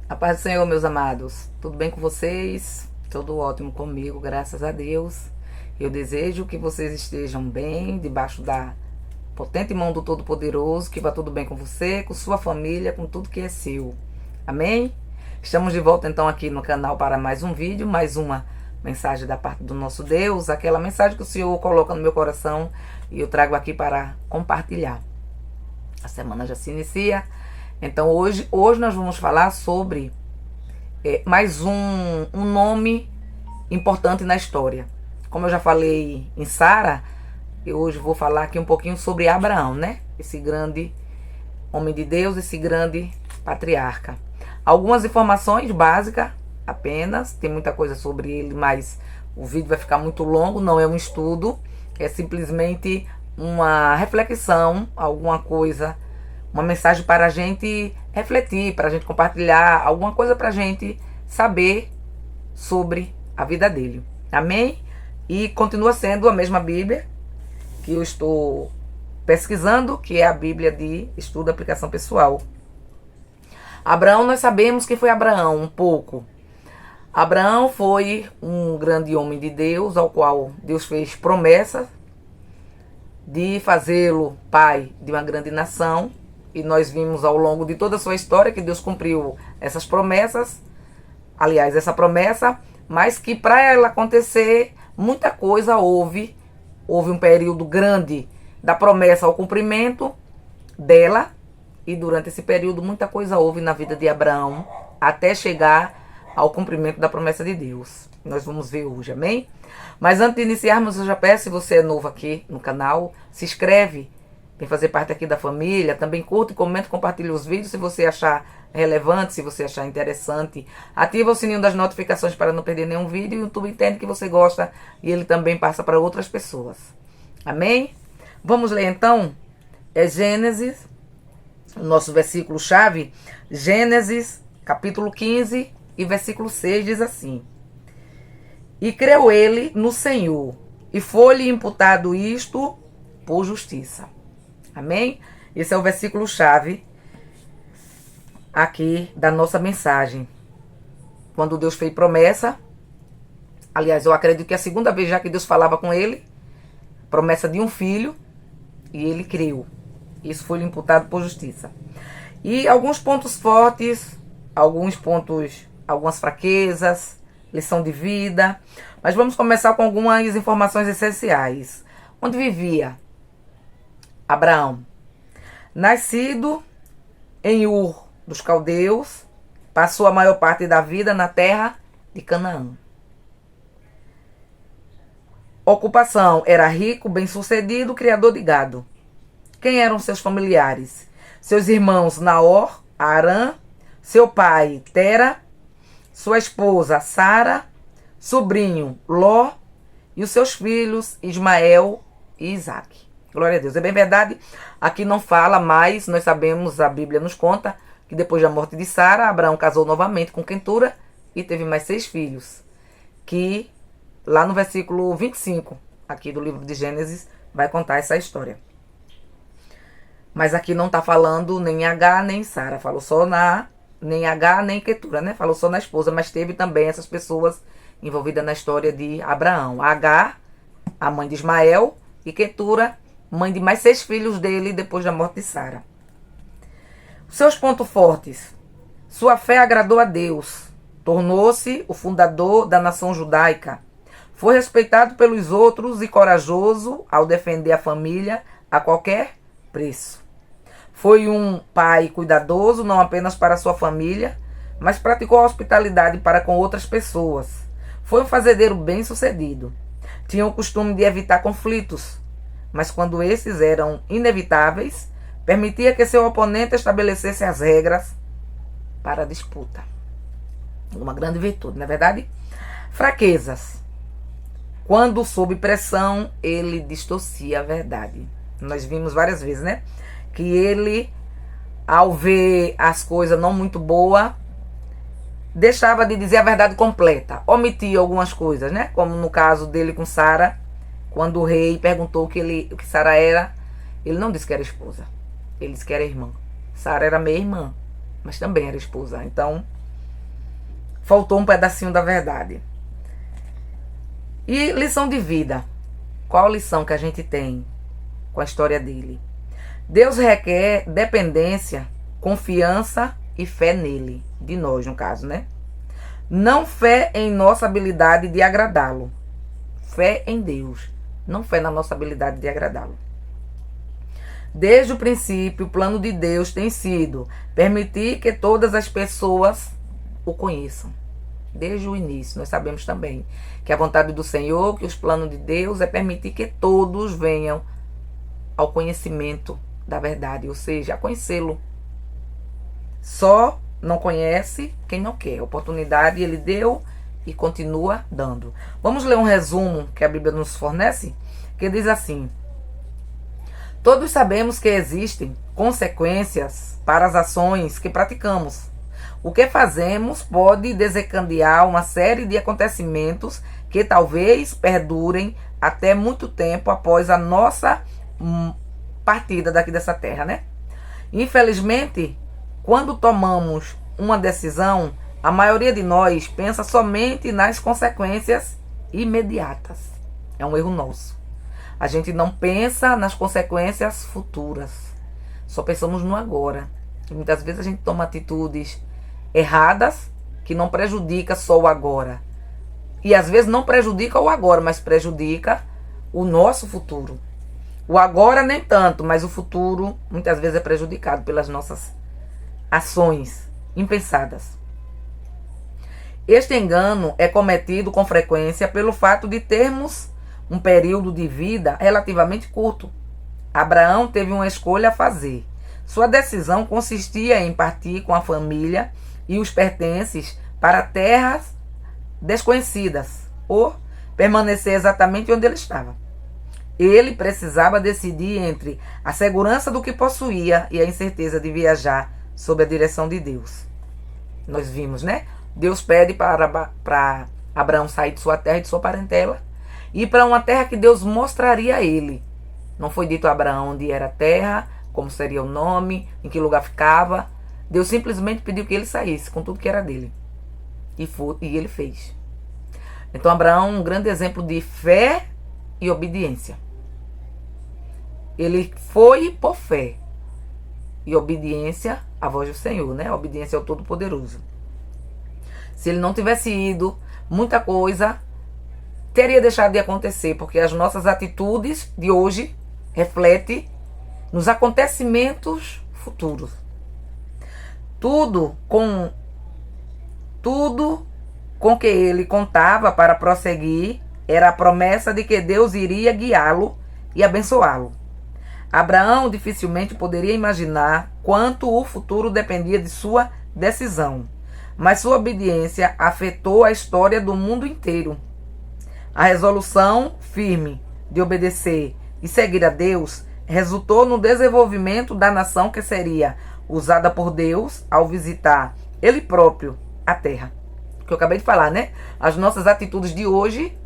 A paz do Senhor, meus amados. Tudo bem com vocês? Tudo ótimo comigo, graças a Deus. Eu desejo que vocês estejam bem, debaixo da potente mão do Todo-Poderoso, que vá tudo bem com você, com sua família, com tudo que é seu. Amém? Estamos de volta então aqui no canal para mais um vídeo, mais uma mensagem da parte do nosso Deus, aquela mensagem que o Senhor coloca no meu coração e eu trago aqui para compartilhar. A semana já se inicia. Então hoje nós vamos falar sobre mais um nome importante na história. Como eu já falei em Sara, eu hoje vou falar aqui um pouquinho sobre Abraão, né? Esse grande homem de Deus, esse grande patriarca. Algumas informações básicas apenas, tem muita coisa sobre ele, mas o vídeo vai ficar muito longo, não é um estudo, é simplesmente uma reflexão, alguma coisa, uma mensagem para a gente refletir, para a gente compartilhar, alguma coisa para a gente saber sobre a vida dele. Amém? E continua sendo a mesma Bíblia que eu estou pesquisando, que é a Bíblia de Estudo e Aplicação Pessoal. Abraão, nós sabemos que foi Abraão, um pouco. Abraão foi um grande homem de Deus, ao qual Deus fez promessa de fazê-lo pai de uma grande nação. E nós vimos ao longo de toda a sua história que Deus cumpriu essas promessas. Aliás, essa promessa, mas que para ela acontecer, muita coisa houve. Houve um período grande da promessa ao cumprimento dela. E durante esse período, muita coisa houve na vida de Abraão, até chegar ao cumprimento da promessa de Deus. Nós vamos ver hoje, amém? Mas antes de iniciarmos, eu já peço, se você é novo aqui no canal, se inscreve. Vem fazer parte aqui da família. Também curta, comenta, compartilha os vídeos se você achar relevante, se você achar interessante. Ativa o sininho das notificações para não perder nenhum vídeo. E o YouTube entende que você gosta e ele também passa para outras pessoas. Amém? Vamos ler então. É Gênesis, o nosso versículo-chave. Gênesis, capítulo 15 e versículo 6 diz assim: E creu ele no Senhor, e foi-lhe imputado isto por justiça. Amém? Esse é o versículo-chave aqui da nossa mensagem. Quando Deus fez promessa, aliás, eu acredito que é a segunda vez já que Deus falava com ele, promessa de um filho, e ele creu. Isso foi lhe imputado por justiça. E alguns pontos fortes, algumas fraquezas, lição de vida. Mas vamos começar com algumas informações essenciais. Onde vivia Abraão? Nascido em Ur dos Caldeus, passou a maior parte da vida na terra de Canaã. Ocupação: era rico, bem-sucedido, criador de gado. Quem eram seus familiares? Seus irmãos Naor, Arã, seu pai Tera, sua esposa Sara, sobrinho Ló e os seus filhos Ismael e Isaque. Glória a Deus. É bem verdade, aqui não fala mais, nós sabemos, a Bíblia nos conta, que depois da morte de Sara, Abraão casou novamente com Quentura e teve mais 6 filhos. Que lá no versículo 25, aqui do livro de Gênesis, vai contar essa história. Mas aqui não está falando nem H nem Sara, falou só nem H nem Quetura, né? Falou só na esposa, mas teve também essas pessoas envolvidas na história de Abraão. H, a mãe de Ismael, e Quetura, mãe de mais 6 filhos dele depois da morte de Sara. Seus pontos fortes: sua fé agradou a Deus, tornou-se o fundador da nação judaica, foi respeitado pelos outros e corajoso ao defender a família a qualquer preço. Foi um pai cuidadoso, não apenas para sua família, mas praticou a hospitalidade para com outras pessoas. Foi um fazendeiro bem-sucedido. Tinha o costume de evitar conflitos, mas quando esses eram inevitáveis, permitia que seu oponente estabelecesse as regras para a disputa. Uma grande virtude, não é verdade? Fraquezas: quando sob pressão, ele distorcia a verdade. Nós vimos várias vezes, né? Que ele, ao ver as coisas não muito boas, deixava de dizer a verdade completa. Omitia algumas coisas, né? Como no caso dele com Sara, quando o rei perguntou o que Sara era, ele não disse que era esposa. Ele disse que era irmã. Sara era meia irmã, mas também era esposa. Então, faltou um pedacinho da verdade. E lição de vida. Qual a lição que a gente tem com a história dele? Deus requer dependência, confiança e fé nele. De nós, no caso, né? Não fé em nossa habilidade de agradá-lo. Fé em Deus. Não fé na nossa habilidade de agradá-lo. Desde o princípio, o plano de Deus tem sido permitir que todas as pessoas o conheçam. Desde o início, nós sabemos também que a vontade do Senhor, que os planos de Deus é permitir que todos venham ao conhecimento da verdade, ou seja, a conhecê-lo. Só não conhece quem não quer. A oportunidade ele deu e continua dando. Vamos ler um resumo que a Bíblia nos fornece, que diz assim: todos sabemos que existem consequências para as ações que praticamos. O que fazemos pode desencadear uma série de acontecimentos que talvez perdurem até muito tempo após a nossa partida daqui dessa terra, né? Infelizmente, quando tomamos uma decisão, a maioria de nós pensa somente nas consequências imediatas. É um erro nosso. A gente não pensa nas consequências futuras. Só pensamos no agora. E muitas vezes a gente toma atitudes erradas que não prejudica só o agora. E às vezes não prejudica o agora, mas prejudica o nosso futuro. O agora nem tanto, mas o futuro muitas vezes é prejudicado pelas nossas ações impensadas. Este engano é cometido com frequência pelo fato de termos um período de vida relativamente curto. Abraão teve uma escolha a fazer. Sua decisão consistia em partir com a família e os pertences para terras desconhecidas ou permanecer exatamente onde ele estava. Ele precisava decidir entre a segurança do que possuía e a incerteza de viajar sob a direção de Deus. Nós vimos, né? Deus pede para Abraão sair de sua terra e de sua parentela e ir para uma terra que Deus mostraria a ele. Não foi dito a Abraão onde era a terra, como seria o nome, em que lugar ficava. Deus simplesmente pediu que ele saísse com tudo que era dele. E ele fez. Então Abraão é um grande exemplo de fé e obediência. Ele foi por fé e obediência à voz do Senhor, né? Obediência ao Todo-Poderoso. Se ele não tivesse ido, muita coisa teria deixado de acontecer, porque as nossas atitudes de hoje refletem nos acontecimentos futuros. Tudo com que ele contava para prosseguir era a promessa de que Deus iria guiá-lo e abençoá-lo. Abraão dificilmente poderia imaginar quanto o futuro dependia de sua decisão, mas sua obediência afetou a história do mundo inteiro. A resolução firme de obedecer e seguir a Deus resultou no desenvolvimento da nação que seria usada por Deus ao visitar Ele próprio a terra. Que eu acabei de falar, né? As nossas atitudes de hoje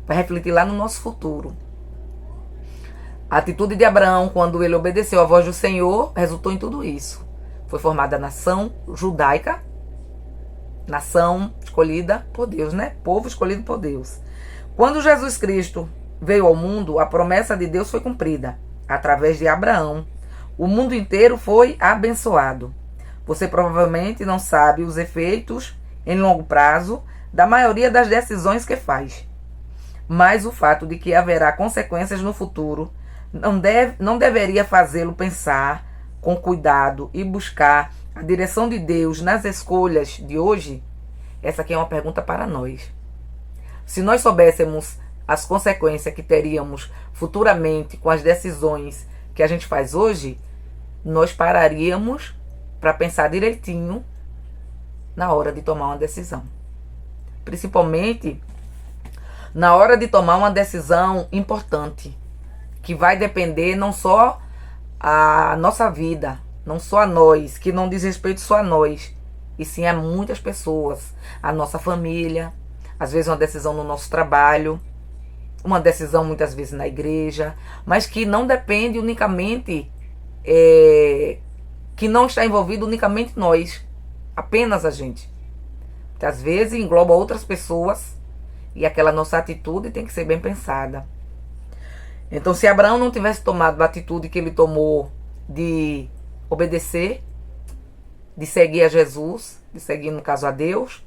vai refletir lá no nosso futuro. A atitude de Abraão, quando ele obedeceu à voz do Senhor, resultou em tudo isso. Foi formada a nação judaica, nação escolhida por Deus, né? Povo escolhido por Deus. Quando Jesus Cristo veio ao mundo, a promessa de Deus foi cumprida. Através de Abraão, o mundo inteiro foi abençoado. Você provavelmente não sabe os efeitos em longo prazo da maioria das decisões que faz. Mas o fato de que haverá consequências no futuro não deveria fazê-lo pensar com cuidado e buscar a direção de Deus nas escolhas de hoje. Essa aqui é uma pergunta para nós. Se nós soubéssemos as consequências que teríamos futuramente com as decisões que a gente faz hoje, nós pararíamos para pensar direitinho na hora de tomar uma decisão. Principalmente na hora de tomar uma decisão importante, que vai depender não só a nossa vida, não só a nós, que não diz respeito só a nós, e sim a muitas pessoas, a nossa família, às vezes uma decisão no nosso trabalho, uma decisão muitas vezes na igreja, mas que não depende unicamente, que não está envolvido unicamente nós, apenas a gente. que às vezes engloba outras pessoas e aquela nossa atitude tem que ser bem pensada. Então, se Abraão não tivesse tomado a atitude que ele tomou de obedecer, de seguir a Jesus, de seguir, no caso, a Deus,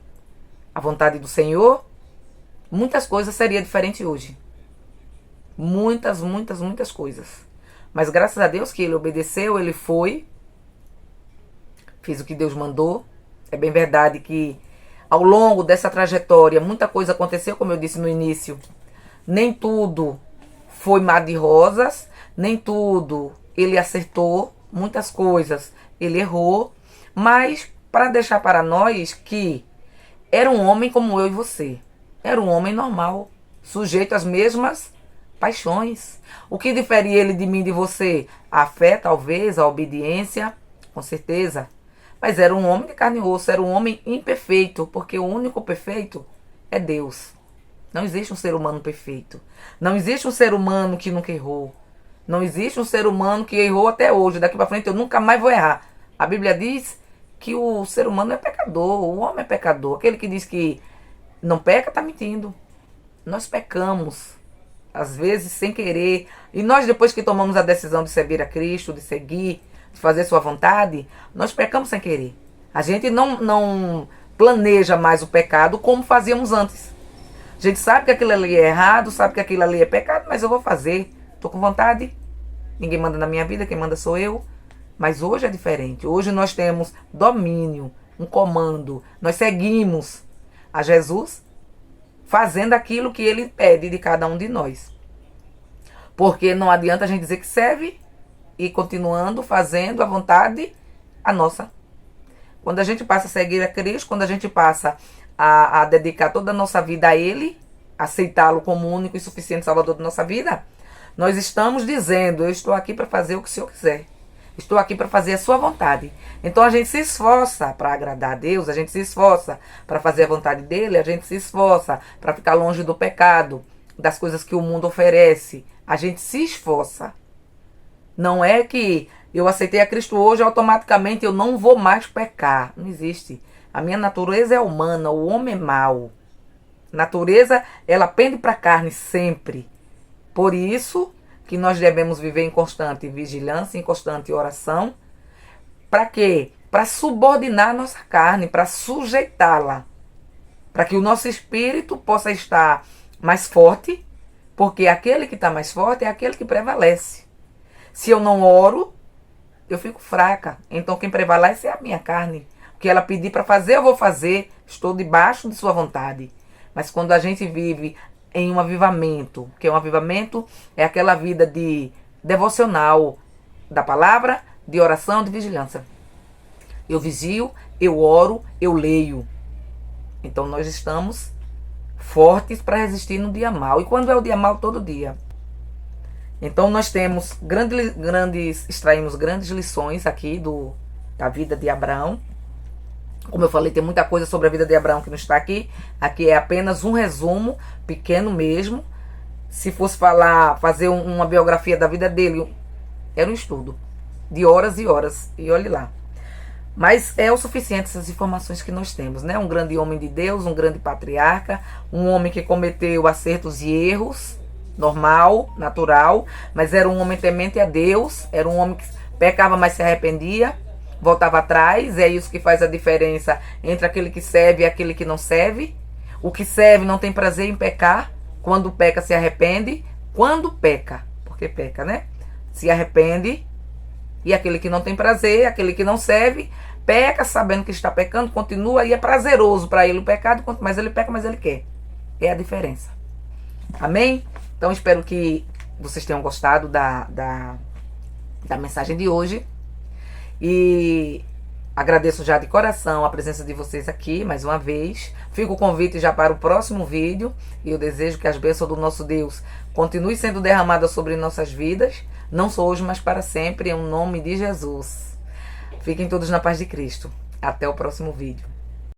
a vontade do Senhor, muitas coisas seriam diferentes hoje. Muitas, muitas, muitas coisas. Mas graças a Deus que ele obedeceu, ele foi, fez o que Deus mandou. É bem verdade que ao longo dessa trajetória muita coisa aconteceu, como eu disse no início. Nem tudo foi mar de rosas, nem tudo ele acertou, muitas coisas ele errou, mas para deixar para nós que era um homem como eu e você. Era um homem normal, sujeito às mesmas paixões. O que difere ele de mim e de você? A fé, talvez, a obediência, com certeza. Mas era um homem de carne e osso, era um homem imperfeito, porque o único perfeito é Deus. Não existe um ser humano perfeito. Não existe um ser humano que nunca errou. Não existe um ser humano que errou até hoje. Daqui para frente eu nunca mais vou errar. A Bíblia diz que o ser humano é pecador, o homem é pecador. Aquele que diz que não peca está mentindo. Nós pecamos, às vezes sem querer. E nós, depois que tomamos a decisão de servir a Cristo, de seguir, de fazer sua vontade, nós pecamos sem querer. A gente não planeja mais o pecado como fazíamos antes. A gente sabe que aquilo ali é errado, sabe que aquilo ali é pecado, mas eu vou fazer. Estou com vontade. Ninguém manda na minha vida, quem manda sou eu. Mas hoje é diferente. Hoje nós temos domínio, um comando. Nós seguimos a Jesus fazendo aquilo que ele pede de cada um de nós. Porque não adianta a gente dizer que serve e continuando fazendo a vontade a nossa. Quando a gente passa a seguir a Cristo, quando a gente passa a dedicar toda a nossa vida a Ele, aceitá-lo como único e suficiente Salvador da nossa vida, nós estamos dizendo, eu estou aqui para fazer o que o Senhor quiser. Estou aqui para fazer a sua vontade. Então a gente se esforça para agradar a Deus, a gente se esforça para fazer a vontade dele, a gente se esforça para ficar longe do pecado, das coisas que o mundo oferece. A gente se esforça. Não é que eu aceitei a Cristo hoje, automaticamente eu não vou mais pecar. Não existe. A minha natureza é humana, o homem é mau. Natureza, ela pende para a carne sempre. Por isso que nós devemos viver em constante vigilância, em constante oração. Para quê? Para subordinar a nossa carne, para sujeitá-la. Para que o nosso espírito possa estar mais forte, porque aquele que está mais forte é aquele que prevalece. Se eu não oro, eu fico fraca. Então quem prevalece é a minha carne. O que ela pedir para fazer, eu vou fazer. Estou debaixo de sua vontade. Mas quando a gente vive em um avivamento, que é um avivamento, é aquela vida de devocional da palavra, de oração, de vigilância. Eu vigio, eu oro, eu leio. Então nós estamos fortes para resistir no dia mau. E quando é o dia mau? Todo dia. Então nós temos extraímos grandes lições aqui da vida de Abraão. Como eu falei, tem muita coisa sobre a vida de Abraão que não está aqui. Aqui é apenas um resumo, pequeno mesmo. Se fosse fazer uma biografia da vida dele, era um estudo de horas e horas. E olhe lá. Mas é o suficiente essas informações que nós temos, né? Um grande homem de Deus, um grande patriarca, um homem que cometeu acertos e erros, normal, natural, mas era um homem temente a Deus, era um homem que pecava, mas se arrependia, voltava atrás. É isso que faz a diferença entre aquele que serve e aquele que não serve. O que serve não tem prazer em pecar. Quando peca, se arrepende. Quando peca, porque peca, né? Se arrepende. E aquele que não tem prazer, aquele que não serve, peca sabendo que está pecando, continua, e é prazeroso para ele o pecado. Quanto mais ele peca, mais ele quer. É a diferença. Amém? Então espero que vocês tenham gostado da mensagem de hoje. E agradeço já de coração a presença de vocês aqui mais uma vez. Fico o convite já para o próximo vídeo. E eu desejo que as bênçãos do nosso Deus continuem sendo derramadas sobre nossas vidas. Não só hoje, mas para sempre, em nome de Jesus. Fiquem todos na paz de Cristo. Até o próximo vídeo.